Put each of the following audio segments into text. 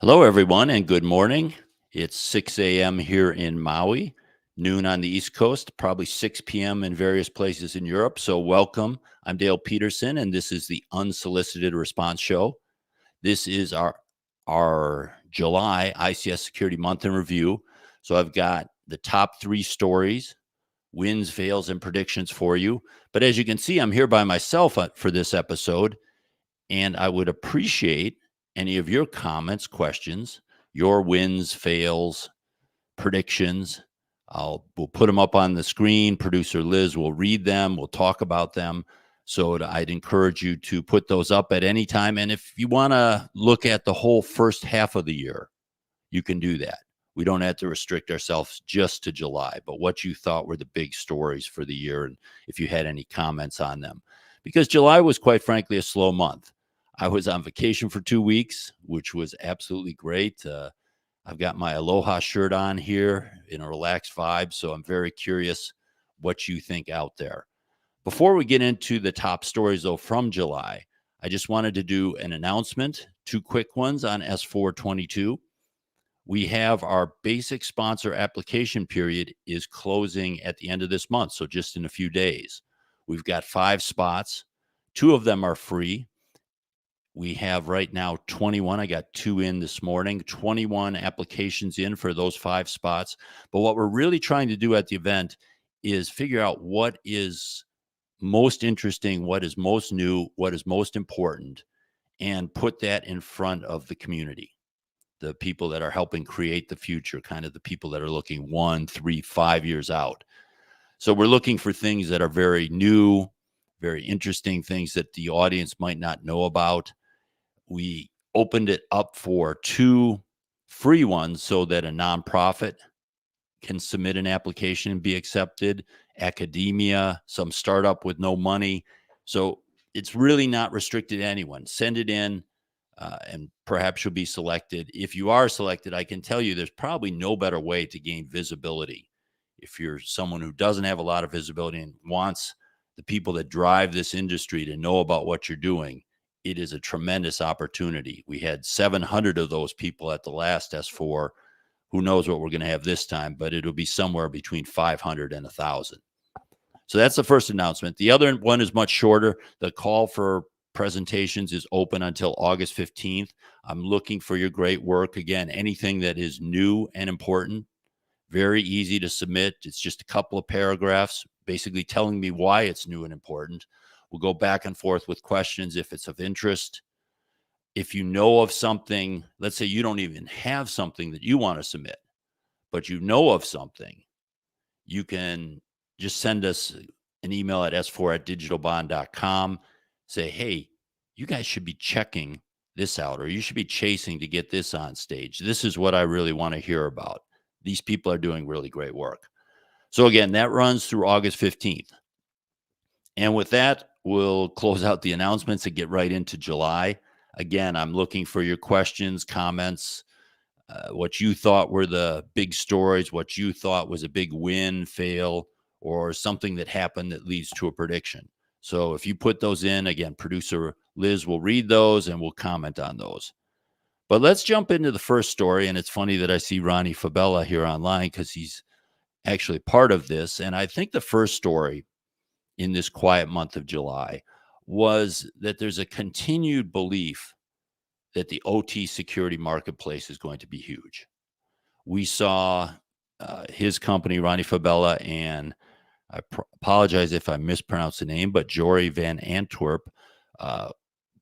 Hello, everyone, and good morning. It's 6 a.m. here in Maui, noon on the East Coast, probably 6 p.m. in various places in Europe. So, welcome. I'm Dale Peterson, and this is the Unsolicited Response Show. This is our July ICS Security Month in Review. So, I've got the top three stories, wins, fails, and predictions for you. But as you can see, I'm here by myself for this episode, and I would appreciate any of your comments, questions, your wins, fails, predictions. We'll put them up on the screen. Producer Liz will read them. We'll talk about them. So I'd encourage you to put those up at any time. And if you want to look at the whole first half of the year, you can do that. We don't have to restrict ourselves just to July, but what you thought were the big stories for the year, and if you had any comments on them. Because July was, quite frankly, a slow month. I was on vacation for 2 weeks, which was absolutely great. I've got my Aloha shirt on here in a relaxed vibe, so I'm very curious what you think out there. Before we get into the top stories, though, from July, I just wanted to do an announcement, two quick ones on S422. We have our basic sponsor application period is closing at the end of this month, so just in a few days. We've got 5 spots. 2 of them are free. We have right now 21. I got 2 in this morning, 21 applications in for those 5 spots. But what we're really trying to do at the event is figure out what is most interesting, what is most new, what is most important, and put that in front of the community, the people that are helping create the future, kind of the people that are looking 1, 3, 5 years out. So we're looking for things that are very new, very interesting, things that the audience might not know about. We opened it up for 2 free ones so that a nonprofit can submit an application and be accepted, academia, some startup with no money. So it's really not restricted to anyone. Send it in, and perhaps you'll be selected. If you are selected, I can tell you there's probably no better way to gain visibility. If you're someone who doesn't have a lot of visibility and wants the people that drive this industry to know about what you're doing, it is a tremendous opportunity. We had 700 of those people at the last S4. Who knows what we're going to have this time, but it'll be somewhere between 500 and 1,000. So that's the first announcement. The other one is much shorter. The call for presentations is open until August 15th. I'm looking for your great work. Again, anything that is new and important, very easy to submit. It's just a couple of paragraphs, basically telling me why it's new and important. We'll go back and forth with questions if it's of interest. If you know of something, let's say you don't even have something that you want to submit, but you know of something, you can just send us an email at s4@digitalbond.com. Say, hey, you guys should be checking this out, or you should be chasing to get this on stage. This is what I really want to hear about. These people are doing really great work. So again, that runs through August 15th. And with that, we'll close out the announcements and get right into July. Again, I'm looking for your questions, comments, what you thought were the big stories, what you thought was a big win, fail, or something that happened that leads to a prediction. So if you put those in, again, producer Liz will read those and we'll comment on those. But let's jump into the first story. And it's funny that I see Ronnie Fabella here online because he's actually part of this. And I think the first story in this quiet month of July was that there's a continued belief that the OT security marketplace is going to be huge. We saw his company, Ronnie Fabella, and I apologize if I mispronounce the name, but Jory Van Antwerp,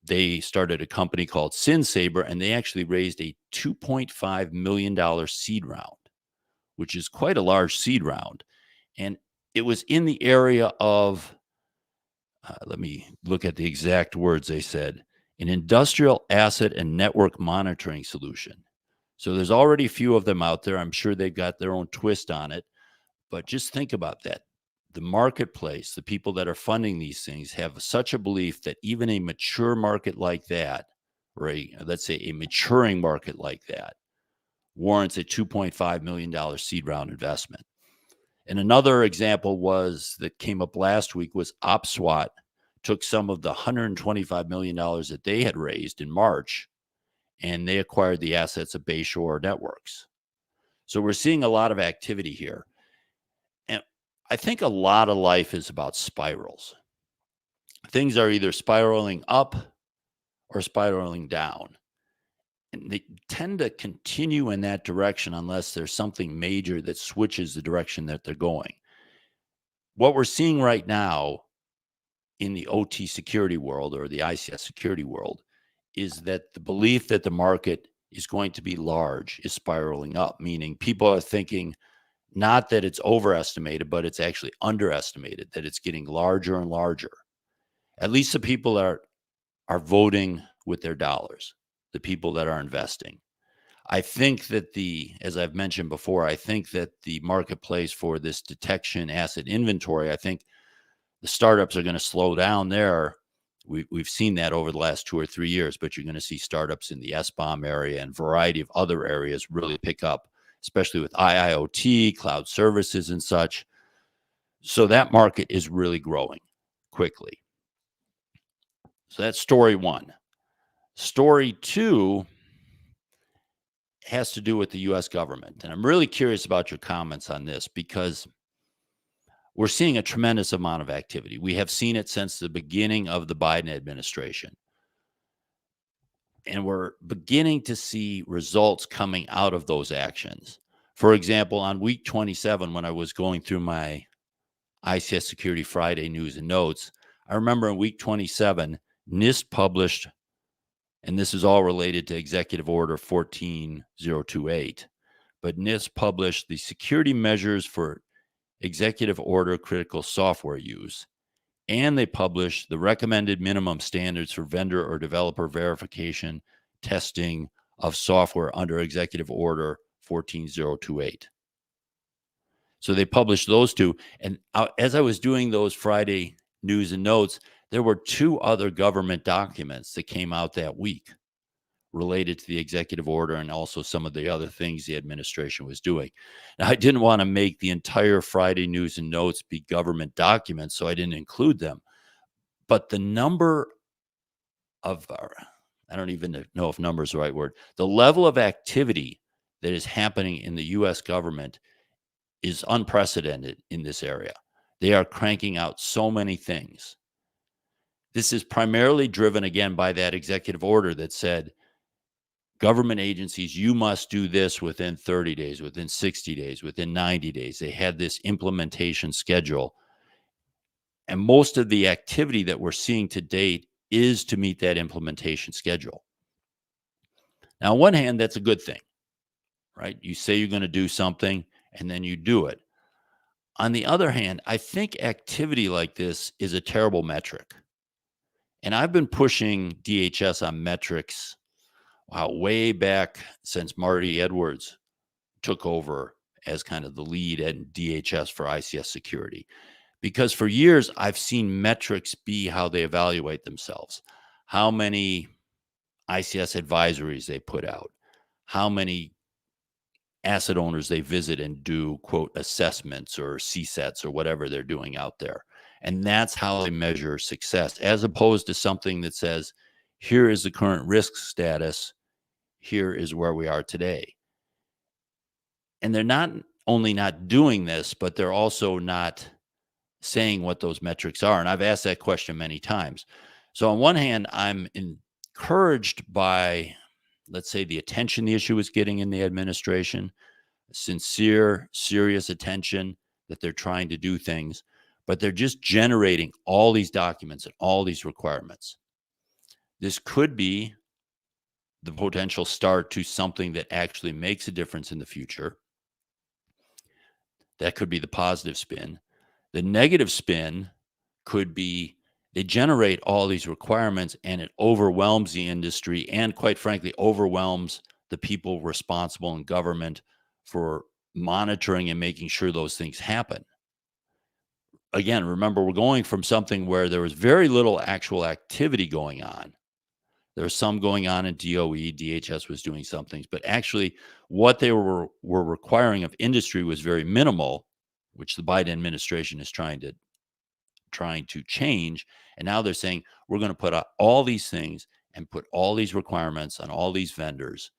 they started a company called SynSaber, and they actually raised a $2.5 million seed round, which is quite a large seed round. And it was in the area of, let me look at the exact words they said, an industrial asset and network monitoring solution. So there's already a few of them out there. I'm sure they've got their own twist on it, but just think about that. The marketplace, the people that are funding these things have such a belief that even a mature market like that, or let's say a maturing market like that, warrants a $2.5 million seed round investment. And another example that came up last week was OpSWAT took some of the $125 million that they had raised in March and they acquired the assets of Bayshore Networks. So we're seeing a lot of activity here. And I think a lot of life is about spirals. Things are either spiraling up or spiraling down. And they tend to continue in that direction unless there's something major that switches the direction that they're going. What we're seeing right now in the OT security world or the ICS security world is that the belief that the market is going to be large is spiraling up, meaning people are thinking not that it's overestimated, but it's actually underestimated, that it's getting larger and larger. At least the people are voting with their dollars, the people that are investing. I think that as I've mentioned before, I think that the marketplace for this detection asset inventory, I think the startups are going to slow down there. We've seen that over the last 2 or 3 years, but you're going to see startups in the SBOM area and a variety of other areas really pick up, especially with IIoT, cloud services and such. So that market is really growing quickly. So that's story one. Story two has to do with the U.S. government. And I'm really curious about your comments on this because we're seeing a tremendous amount of activity. We have seen it since the beginning of the Biden administration. And we're beginning to see results coming out of those actions. For example, on week 27, when I was going through my ICS Security Friday news and notes, I remember in week 27, NIST published, and this is all related to Executive Order 14028, but NIST published the security measures for Executive Order critical software use, and they published the recommended minimum standards for vendor or developer verification testing of software under Executive Order 14028. So they published those two. And as I was doing those Friday news and notes, there were 2 other government documents that came out that week related to the executive order and also some of the other things the administration was doing. Now, I didn't want to make the entire Friday news and notes be government documents, so I didn't include them. But the number of, I don't even know if number is the right word, the level of activity that is happening in the U.S. government is unprecedented in this area. They are cranking out so many things. This is primarily driven, again, by that executive order that said, government agencies, you must do this within 30 days, within 60 days, within 90 days. They had this implementation schedule. And most of the activity that we're seeing to date is to meet that implementation schedule. Now, on one hand, that's a good thing, right? You say you're going to do something, and then you do it. On the other hand, I think activity like this is a terrible metric. And I've been pushing DHS on metrics, way back since Marty Edwards took over as kind of the lead at DHS for ICS security. Because for years, I've seen metrics be how they evaluate themselves, how many ICS advisories they put out, how many asset owners they visit and do, quote, assessments or CSATs or whatever they're doing out there. And that's how they measure success, as opposed to something that says, here is the current risk status, here is where we are today. And they're not only not doing this, but they're also not saying what those metrics are. And I've asked that question many times. So on one hand, I'm encouraged by, let's say, the attention the issue is getting in the administration, sincere, serious attention that they're trying to do things, but they're just generating all these documents and all these requirements. This could be the potential start to something that actually makes a difference in the future. That could be the positive spin. The negative spin could be they generate all these requirements and it overwhelms the industry and, quite frankly, overwhelms the people responsible in government for monitoring and making sure those things happen. Again, remember, we're going from something where there was very little actual activity going on. There was some going on in DOE, DHS was doing some things, but actually what they were requiring of industry was very minimal, which the Biden administration is trying to change. And now they're saying, we're going to put out all these things and put all these requirements on all these vendors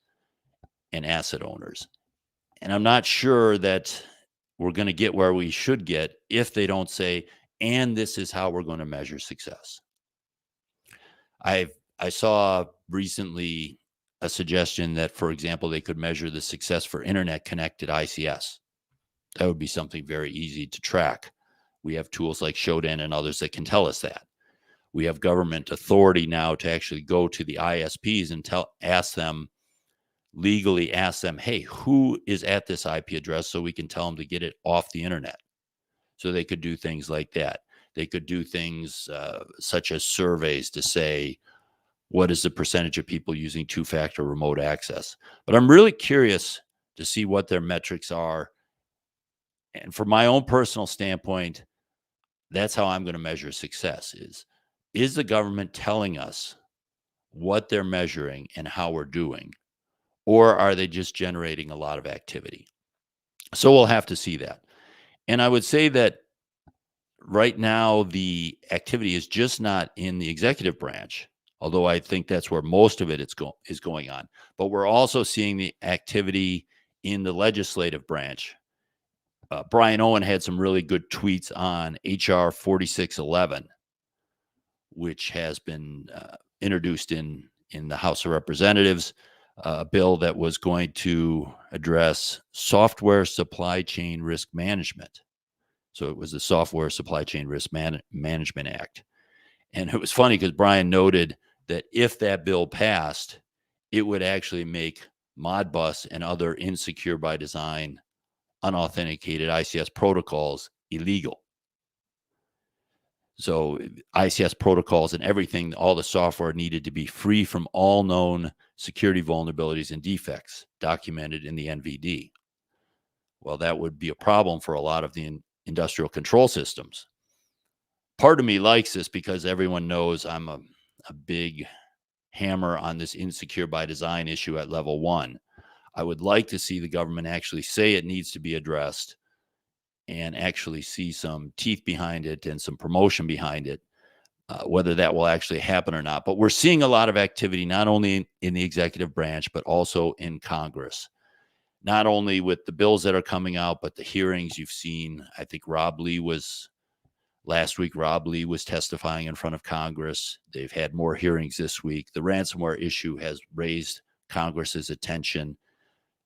and asset owners. And I'm not sure that we're going to get where we should get if they don't say, and this is how we're going to measure success. I saw recently a suggestion that, for example, they could measure the success for internet connected ICS. That would be something very easy to track. We have tools like Shodan and others that can tell us that. We have government authority now to actually go to the ISPs and legally ask them, hey, who is at this IP address, so we can tell them to get it off the internet. So they could do things like that. They could do things such as surveys to say, what is the percentage of people using two-factor remote access? But I'm really curious to see what their metrics are. And from my own personal standpoint, that's how I'm going to measure success is the government telling us what they're measuring and how we're doing, or are they just generating a lot of activity? So we'll have to see that. And I would say that right now the activity is just not in the executive branch, although I think that's where most of it is going on. But we're also seeing the activity in the legislative branch. Brian Owen had some really good tweets on HR 4611, which has been introduced in the House of Representatives, a bill that was going to address software supply chain risk management. So it was the Software Supply Chain Risk Management Act. And it was funny because Brian noted that if that bill passed, it would actually make Modbus and other insecure by design, unauthenticated ICS protocols illegal. So ICS protocols and everything, all the software needed to be free from all known security vulnerabilities and defects documented in the NVD. Well, that would be a problem for a lot of the industrial control systems. Part of me likes this because everyone knows I'm a big hammer on this insecure by design issue at level 1. I would like to see the government actually say it needs to be addressed and actually see some teeth behind it and some promotion behind it, whether that will actually happen or not. But we're seeing a lot of activity, not only in the executive branch, but also in Congress. Not only with the bills that are coming out, but the hearings you've seen. I think last week, Rob Lee was testifying in front of Congress. They've had more hearings this week. The ransomware issue has raised Congress's attention.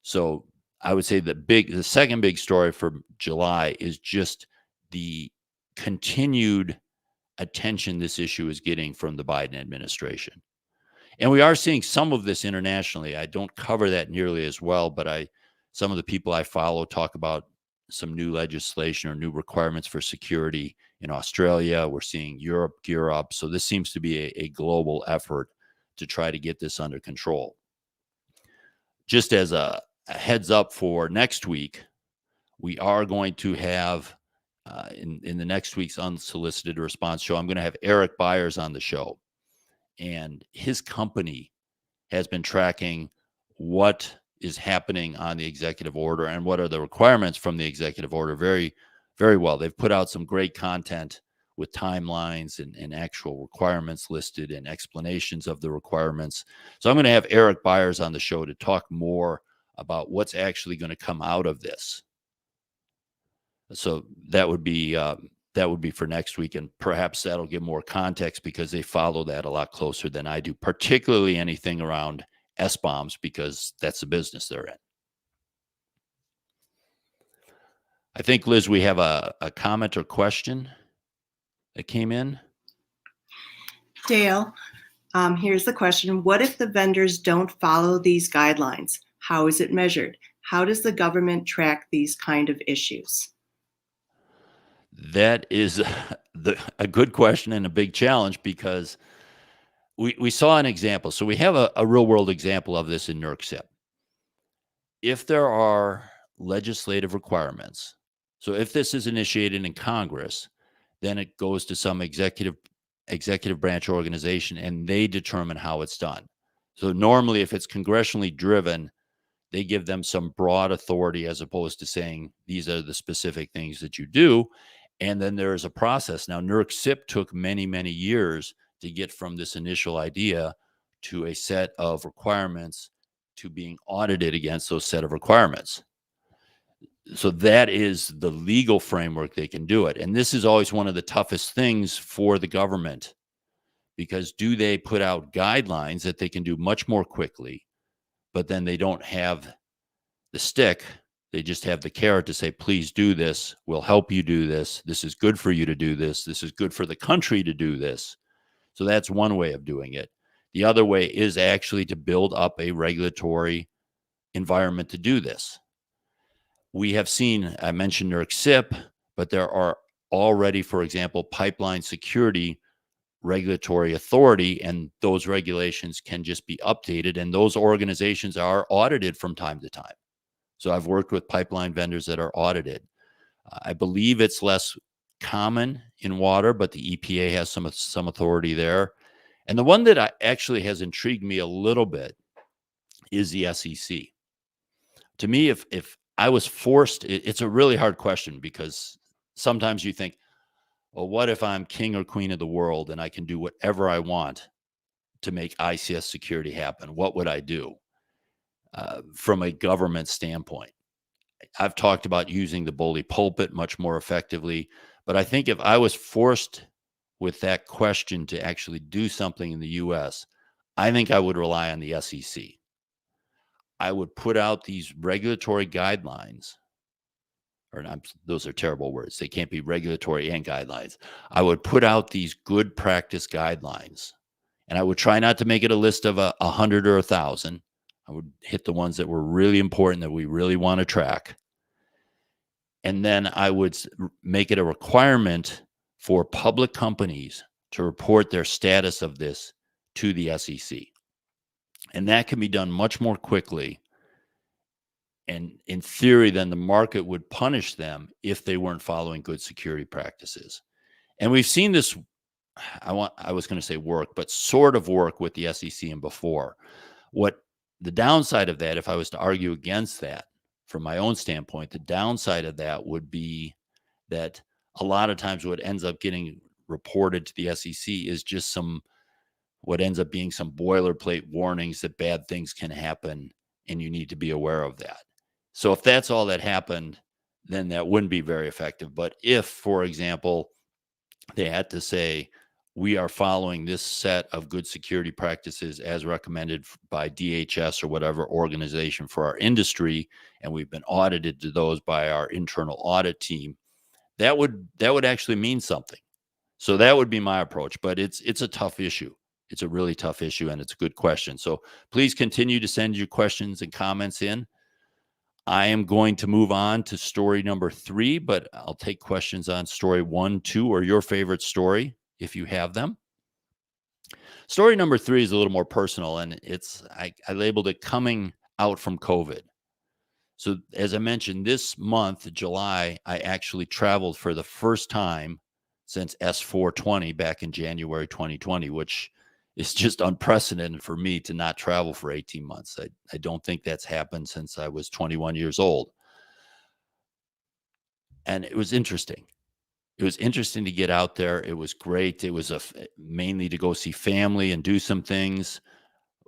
So I would say the second big story for July is just the continued attention this issue is getting from the Biden administration. And we are seeing some of this internationally. I don't cover that nearly as well, but some of the people I follow talk about some new legislation or new requirements for security in Australia. We're seeing Europe gear up. So this seems to be a global effort to try to get this under control. Just as a heads up for next week, we are going to have, in the next week's Unsolicited Response show, I'm going to have Eric Byers on the show. And his company has been tracking what is happening on the executive order and what are the requirements from the executive order very, very well. They've put out some great content with timelines and actual requirements listed and explanations of the requirements. So I'm going to have Eric Byers on the show to talk more about what's actually going to come out of this. So that would be for next week, and perhaps that'll give more context because they follow that a lot closer than I do, particularly anything around SBOMs, because that's the business they're in. I think, Liz, we have a comment or question that came in. Dale, here's the question. What if the vendors don't follow these guidelines? How is it measured? How does the government track these kind of issues? That is a good question and a big challenge, because we saw an example. So we have a real world example of this in NERC-CIP. If there are legislative requirements, so if this is initiated in Congress, then it goes to some executive branch organization and they determine how it's done. So normally if it's congressionally driven, they give them some broad authority as opposed to saying these are the specific things that you do. And then there is a process. Now, NERC-CIP took many, many years to get from this initial idea to a set of requirements to being audited against those set of requirements. So that is the legal framework they can do it. And this is always one of the toughest things for the government, because do they put out guidelines that they can do much more quickly, but then they don't have the stick? They just have the carrot to say, please do this. We'll help you do this. This is good for you to do this. This is good for the country to do this. So that's one way of doing it. The other way is actually to build up a regulatory environment to do this. We have seen, I mentioned NERC SIP, but there are already, for example, pipeline security regulatory authority, and those regulations can just be updated, and those organizations are audited from time to time. So I've worked with pipeline vendors that are audited. I believe it's less common in water, but the EPA has some authority there. And the one that actually has intrigued me a little bit is the SEC. To me, if I was forced, it's a really hard question, because sometimes you think, well, what if I'm king or queen of the world and I can do whatever I want to make ICS security happen? What would I do from a government standpoint? I've talked about using the bully pulpit much more effectively, but I think if I was forced with that question to actually do something in the U.S., I think I would rely on the SEC. I would put out these regulatory guidelines, or not, those are terrible words. They can't be regulatory and guidelines. I would put out these good practice guidelines, and I would try not to make it a list of 100 or 1,000. I would hit the ones that were really important, that we really want to track. And then I would make it a requirement for public companies to report their status of this to the SEC. And that can be done much more quickly. And in theory, then the market would punish them if they weren't following good security practices. And we've seen this, I was going to say work, but sort of work with the SEC and before. What the downside of that, if I was to argue against that, from my own standpoint, the downside of that would be that a lot of times what ends up getting reported to the SEC is just what ends up being some boilerplate warnings that bad things can happen, and you need to be aware of that. So if that's all that happened, then that wouldn't be very effective. But if, for example, they had to say, we are following this set of good security practices as recommended by DHS or whatever organization for our industry, and we've been audited to those by our internal audit team, that would actually mean something. So that would be my approach. But it's a tough issue. It's a really tough issue, and it's a good question. So please continue to send your questions and comments in. I am going to move on to story number 3, but I'll take questions on story 1, 2, or your favorite story if you have them. Story number 3 is a little more personal, and I labeled it Coming Out from COVID. So as I mentioned, this month, July, I actually traveled for the first time since S420 back in January 2020, which is just unprecedented for me to not travel for 18 months. I don't think that's happened since I was 21 years old. And it was interesting. It was interesting to get out there. It was great. It was mainly to go see family and do some things.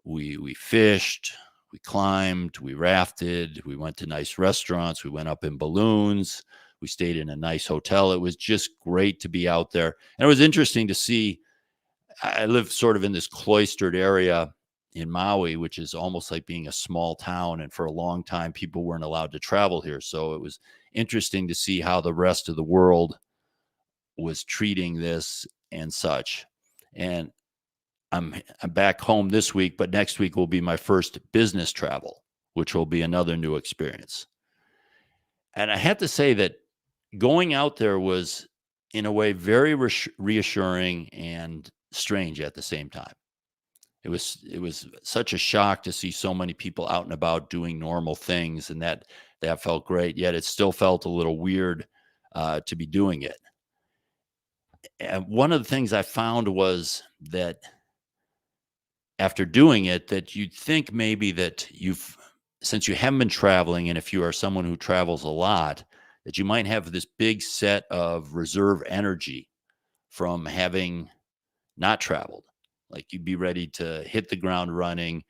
We fished, we climbed, we rafted, we went to nice restaurants, we went up in balloons, we stayed in a nice hotel. It was just great to be out there. And it was interesting to see. I live sort of in this cloistered area in Maui, which is almost like being a small town. And for a long time, people weren't allowed to travel here. So it was interesting to see how the rest of the world was treating this and such. And I'm back home this week, but next week will be my first business travel, which will be another new experience. And I have to say that going out there was, in a way, very reassuring and strange at the same time. It was such a shock to see so many people out and about doing normal things, and that felt great. Yet it still felt a little weird to be doing it. And one of the things I found was that after doing it, that you'd think maybe that since you haven't been traveling, and if you are someone who travels a lot, that you might have this big set of reserve energy from having not traveled. Like you'd be ready to hit the ground running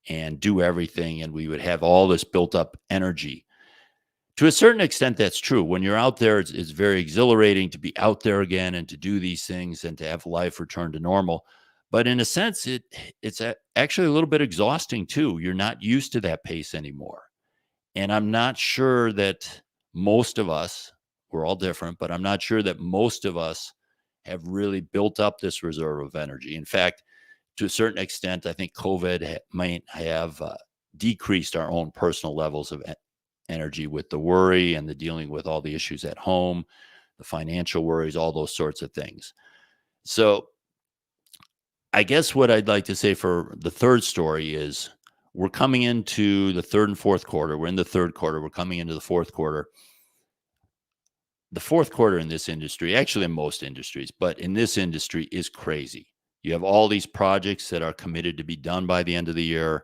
and do everything, and we would have all this built up energy. To a certain extent, that's true. When you're out there, it's very exhilarating to be out there again and to do these things and to have life return to normal. But in a sense, actually a little bit exhausting too. You're not used to that pace anymore. And I'm not sure that most of us, we're all different, but I'm not sure that most of us have really built up this reserve of energy. In fact, to a certain extent, I think COVID might have decreased our own personal levels of energy with the worry and the dealing with all the issues at home, the financial worries, all those sorts of things. So I guess what I'd like to say for the third story is we're coming into the third and fourth quarter. We're in the third quarter. We're coming into the fourth quarter. The fourth quarter in this industry, actually in most industries, but in this industry is crazy. You have all these projects that are committed to be done by the end of the year.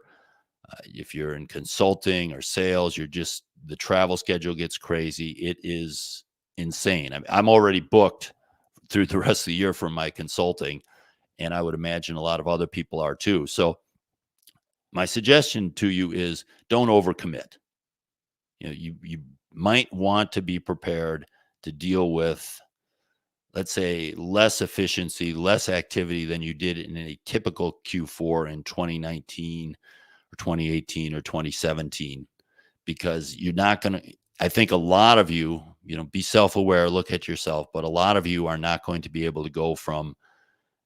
If you're in consulting or sales, the travel schedule gets crazy. It is insane. I'm already booked through the rest of the year for my consulting, and I would imagine a lot of other people are too. So my suggestion to you is don't overcommit. You might want to be prepared to deal with, let's say, less efficiency, less activity than you did in a typical Q4 in 2019 or 2018 or 2017, because you're not going to, I think a lot of you, be self-aware, look at yourself, but a lot of you are not going to be able to go from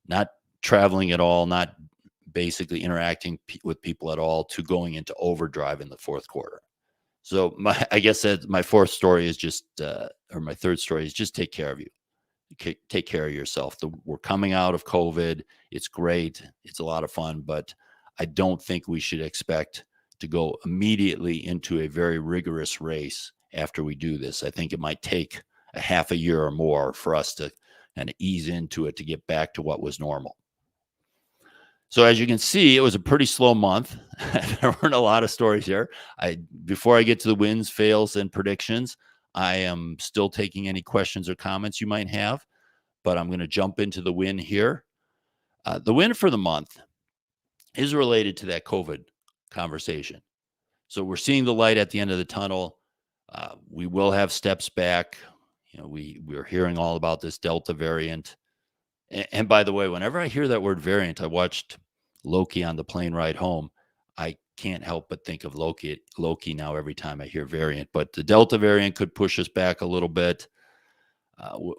not traveling at all, not basically interacting with people at all, to going into overdrive in the fourth quarter. So I guess that my fourth story is just, or my third story is just take care of you. Take care of yourself. We're coming out of COVID. It's great. It's a lot of fun, but I don't think we should expect to go immediately into a very rigorous race after we do this. I think it might take a half a year or more for us to kind of ease into it to get back to what was normal. So as you can see, it was a pretty slow month. There weren't a lot of stories here. Before I get to the wins, fails, and predictions, I am still taking any questions or comments you might have, but I'm going to jump into the win here. The win for the month is related to that COVID conversation. So we're seeing the light at the end of the tunnel. We will have steps back. We're hearing all about this Delta variant. And by the way, whenever I hear that word variant, I watched Loki on the plane ride home. I can't help but think of Loki now every time I hear variant. But the Delta variant could push us back a little bit.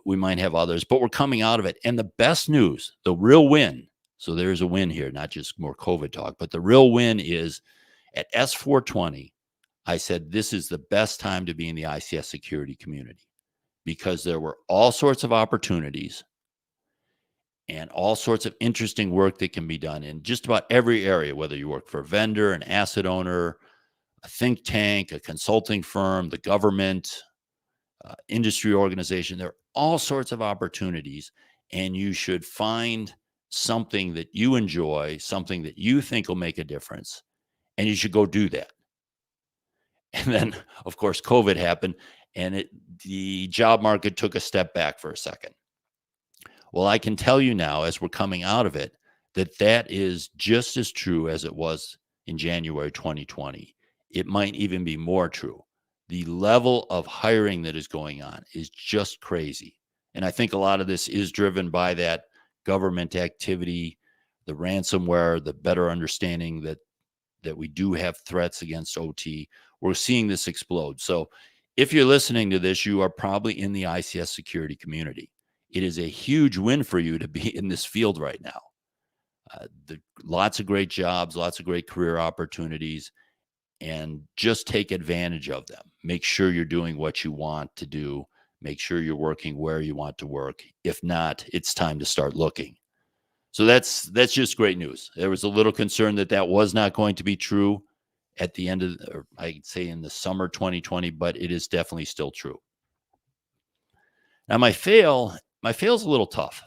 We might have others, but we're coming out of it. And the best news, the real win, so there's a win here, not just more COVID talk, but the real win is at S420, I said this is the best time to be in the ICS security community because there were all sorts of opportunities and all sorts of interesting work that can be done in just about every area, whether you work for a vendor, an asset owner, a think tank, a consulting firm, the government, industry organization. There are all sorts of opportunities, and you should find something that you enjoy, something that you think will make a difference, and you should go do that. And then, of course, COVID happened, and the job market took a step back for a second. Well, I can tell you now, as we're coming out of it, that is just as true as it was in January 2020. It might even be more true. The level of hiring that is going on is just crazy. And I think a lot of this is driven by that government activity, the ransomware, the better understanding that we do have threats against OT. We're seeing this explode. So if you're listening to this, you are probably in the ICS security community. It is a huge win for you to be in this field right now. Lots of great jobs, lots of great career opportunities, and just take advantage of them. Make sure you're doing what you want to do. Make sure you're working where you want to work. If not, it's time to start looking. So that's just great news. There was a little concern that was not going to be true at the end of, or I'd say in the summer 2020, but it is definitely still true. Now my fail's a little tough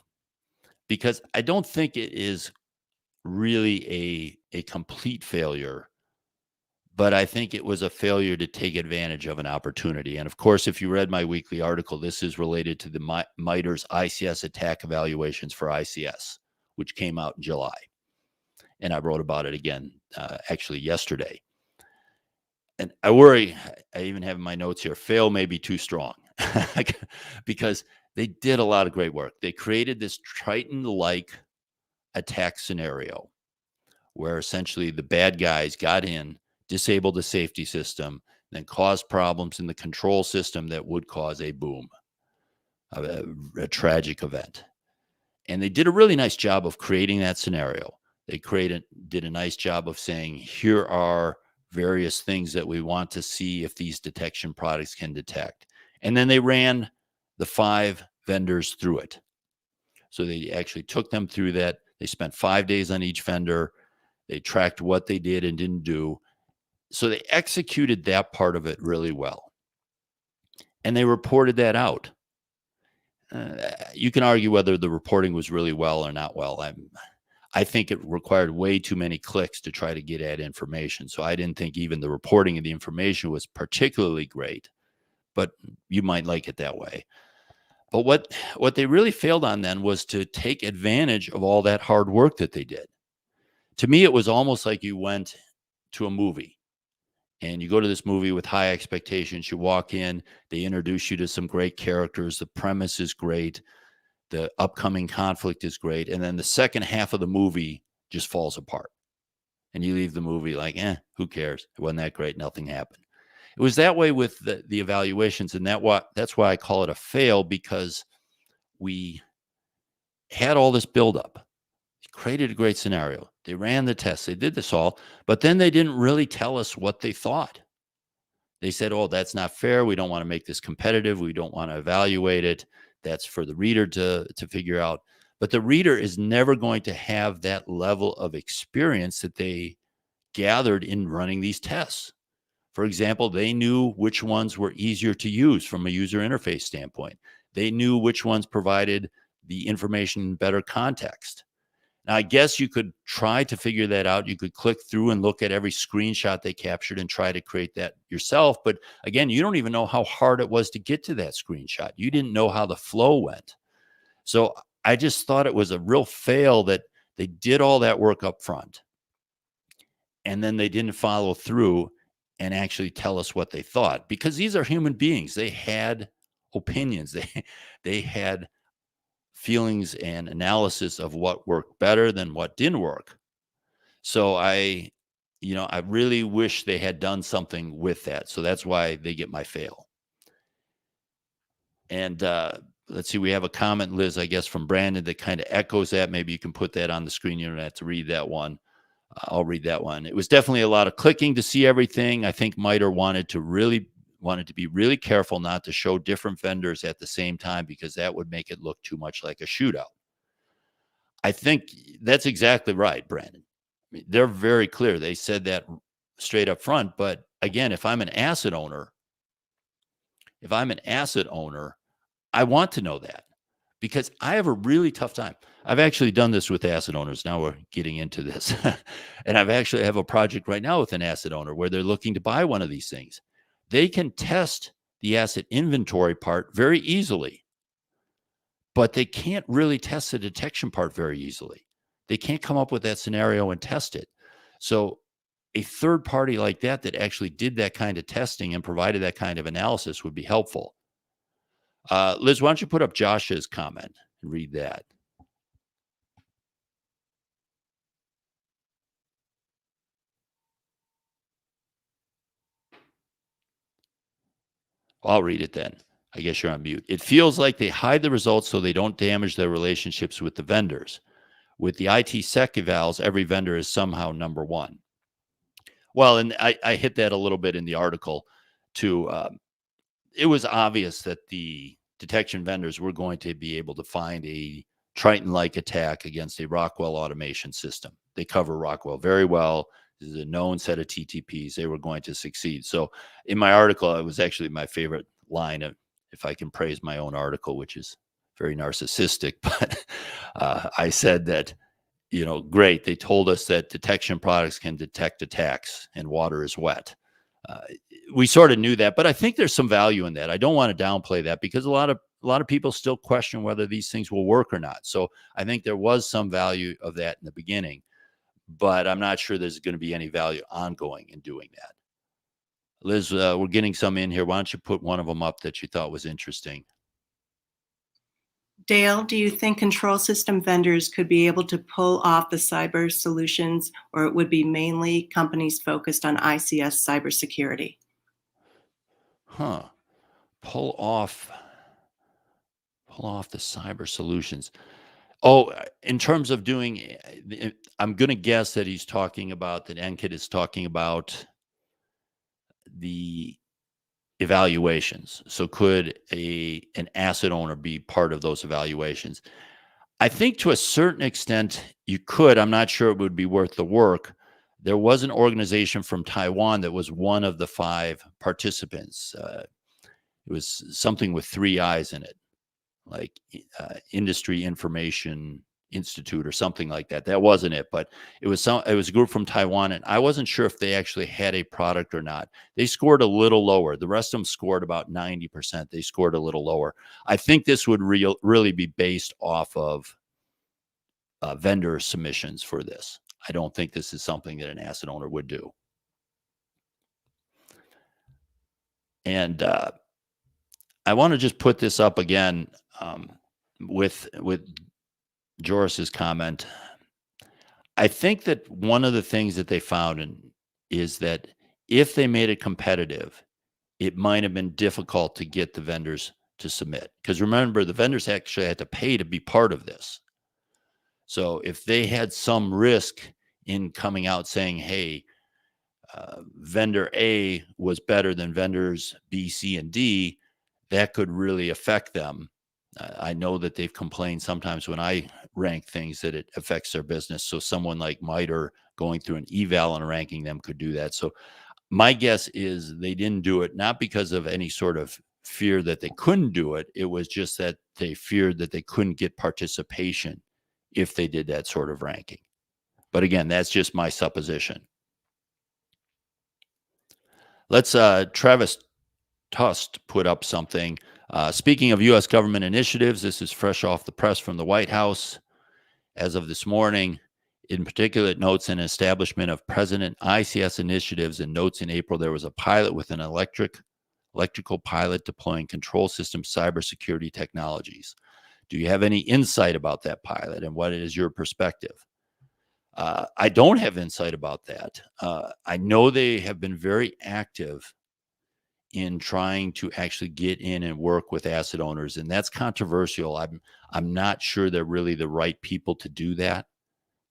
because I don't think it is really a complete failure, but I think it was a failure to take advantage of an opportunity. And of course, if you read my weekly article, this is related to the MITRE's ICS attack evaluations for ICS, which came out in July. And I wrote about it again, actually yesterday. And I worry, I even have in my notes here, fail may be too strong because they did a lot of great work. They created this Triton-like attack scenario where essentially the bad guys got in, disabled the safety system, then caused problems in the control system that would cause a boom, a tragic event. And they did a really nice job of creating that scenario. They did a nice job of saying, here are various things that we want to see if these detection products can detect. And then they ran the 5 vendors through it. So they actually took them through that. They spent 5 days on each vendor. They tracked what they did and didn't do. So they executed that part of it really well. And they reported that out. You can argue whether the reporting was really well or not well. I think it required way too many clicks to try to get at information. So I didn't think even the reporting of the information was particularly great, but you might like it that way. But what they really failed on then was to take advantage of all that hard work that they did. To me, it was almost like you went to a movie and you go to this movie with high expectations. You walk in, they introduce you to some great characters. The premise is great. The upcoming conflict is great. And then the second half of the movie just falls apart. And you leave the movie like, who cares? It wasn't that great. Nothing happened. It was that way with the evaluations. And that's why I call it a fail, because we had all this buildup. Created a great scenario. They ran the tests. They did this all, but then they didn't really tell us what they thought. They said, oh, that's not fair. We don't want to make this competitive. We don't want to evaluate it. That's for the reader to figure out. But the reader is never going to have that level of experience that they gathered in running these tests. For example, they knew which ones were easier to use from a user interface standpoint. They knew which ones provided the information in better context. Now, I guess you could try to figure that out. You could click through and look at every screenshot they captured and try to create that yourself. But again, you don't even know how hard it was to get to that screenshot. You didn't know how the flow went. So I just thought it was a real fail that they did all that work up front, and then they didn't follow through and actually tell us what they thought, because these are human beings. They had opinions. They had feelings and analysis of what worked better than what didn't work. So I really wish they had done something with that. So that's why they get my fail. And let's see, we have a comment, Liz, I guess, from Brandon that kind of echoes that. Maybe you can put that on the screen. You don't have to read that one. I'll read that one. It was definitely a lot of clicking to see everything. I think MITRE wanted to be really careful not to show different vendors at the same time, because that would make it look too much like a shootout. I think that's exactly right, Brandon. I mean, they're very clear. They said that straight up front. But again, if I'm an asset owner, I want to know that, because I have a really tough time. I've actually done this with asset owners. Now we're getting into this. And I have a project right now with an asset owner where they're looking to buy one of these things. They can test the asset inventory part very easily, but they can't really test the detection part very easily. They can't come up with that scenario and test it. So a third party like that actually did that kind of testing and provided that kind of analysis would be helpful. Liz, why don't you put up Josh's comment and read that? I'll read it then. I guess you're on mute. It feels like they hide the results so they don't damage their relationships with the vendors. With the IT sec evals, every vendor is somehow number one. Well, and I hit that a little bit in the article too. It was obvious that the detection vendors were going to be able to find a Triton-like attack against a Rockwell automation system. They cover Rockwell very well. This is a known set of TTPs. They were going to succeed. So in my article, it was actually my favorite line of, if I can praise my own article, which is very narcissistic, but I said that, great. They told us that detection products can detect attacks and water is wet. We sort of knew that, but I think there's some value in that. I don't want to downplay that, because a lot of people still question whether these things will work or not. So I think there was some value of that in the beginning. but I'm not sure there's going to be any value ongoing in doing that. Liz, we're getting some in here. Why don't you put one of them up that you thought was interesting? Dale, do you think control system vendors could be able to pull off the cyber solutions, or it would be mainly companies focused on ICS cybersecurity? Huh. Pull off the cyber solutions. Oh, in terms of doing, I'm going to guess that he's talking about, that NKIT is talking about the evaluations. So could an asset owner be part of those evaluations? I think to a certain extent you could. I'm not sure it would be worth the work. There was an organization from Taiwan that was one of the 5 participants. It was something with 3 I's in it, like Industry Information Institute or something like that. That wasn't it, but it was a group from Taiwan, and I wasn't sure if they actually had a product or not. They scored a little lower. The rest of them scored about 90%. They scored a little lower. I think this would really be based off of vendor submissions for this. I don't think this is something that an asset owner would do. And I want to just put this up again with Joris's comment. I think that one of the things that they found is that if they made it competitive, it might have been difficult to get the vendors to submit. Because remember, the vendors actually had to pay to be part of this. So if they had some risk in coming out saying, hey, vendor A was better than vendors B, C, and D, that could really affect them. I know that they've complained sometimes when I rank things that it affects their business. So someone like MITRE going through an eval and ranking them could do that. So my guess is they didn't do it, not because of any sort of fear that they couldn't do it. It was just that they feared that they couldn't get participation if they did that sort of ranking. But again, that's just my supposition. Let's Travis Tust put up something. Speaking of U.S. government initiatives, this is fresh off the press from the White House as of this morning. In particular, it notes an establishment of President ICS initiatives, and notes in April there was a pilot with an electrical pilot deploying control system cybersecurity technologies. Do you have any insight about that pilot, and what is your perspective? I don't have insight about that. I know they have been very active in trying to actually get in and work with asset owners, and that's controversial. I'm not sure they're really the right people to do that.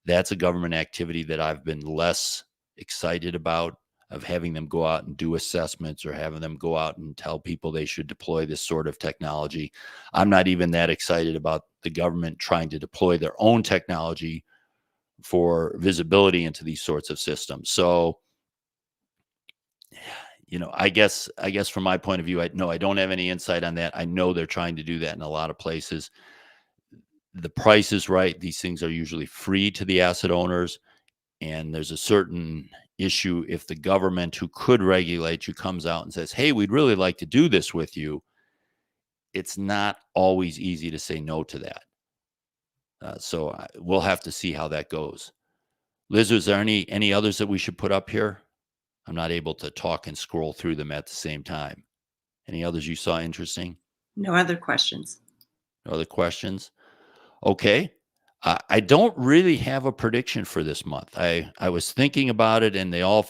That's a government activity that I've been less excited about, of having them go out and do assessments or having them go out and tell people they should deploy this sort of technology. I'm not even that excited about the government trying to deploy their own technology for visibility into these sorts of systems. So, I guess from my point of view, I don't have any insight on that. I know they're trying to do that in a lot of places. The price is right. These things are usually free to the asset owners. And there's a certain issue if the government, who could regulate you, comes out and says, hey, we'd really like to do this with you. It's not always easy to say no to that. So we'll have to see how that goes. Liz, is there any others that we should put up here? I'm not able to talk and scroll through them at the same time. Any others you saw interesting? No other questions. No other questions? Okay. I don't really have a prediction for this month. I was thinking about it, and they all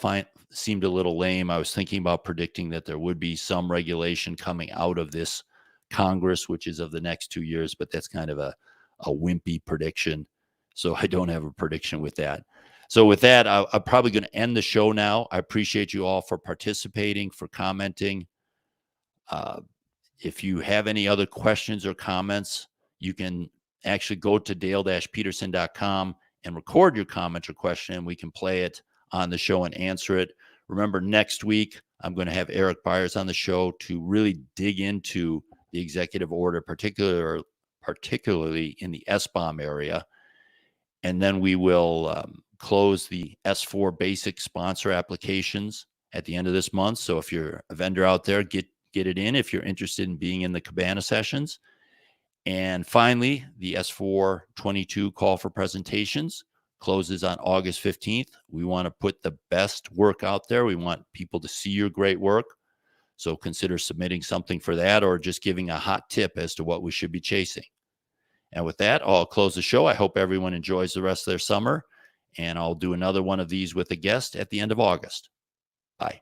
seemed a little lame. I was thinking about predicting that there would be some regulation coming out of this Congress, which is of the next 2 years, but that's kind of a wimpy prediction. So I don't have a prediction with that. So with that, I'm probably going to end the show now. I appreciate you all for participating, for commenting. If you have any other questions or comments, you can actually go to dale-peterson.com and record your comment or question, and we can play it on the show and answer it. Remember, next week, I'm going to have Eric Byers on the show to really dig into the executive order, particularly in the SBOM area. And then we will close the S4 basic sponsor applications at the end of this month. So if you're a vendor out there, get it in if you're interested in being in the Cabana sessions. And finally, the S4 22 call for presentations closes on August 15th. We want to put the best work out there. We want people to see your great work. So consider submitting something for that, or just giving a hot tip as to what we should be chasing. And with that, I'll close the show. I hope everyone enjoys the rest of their summer, and I'll do another one of these with a guest at the end of August. Bye.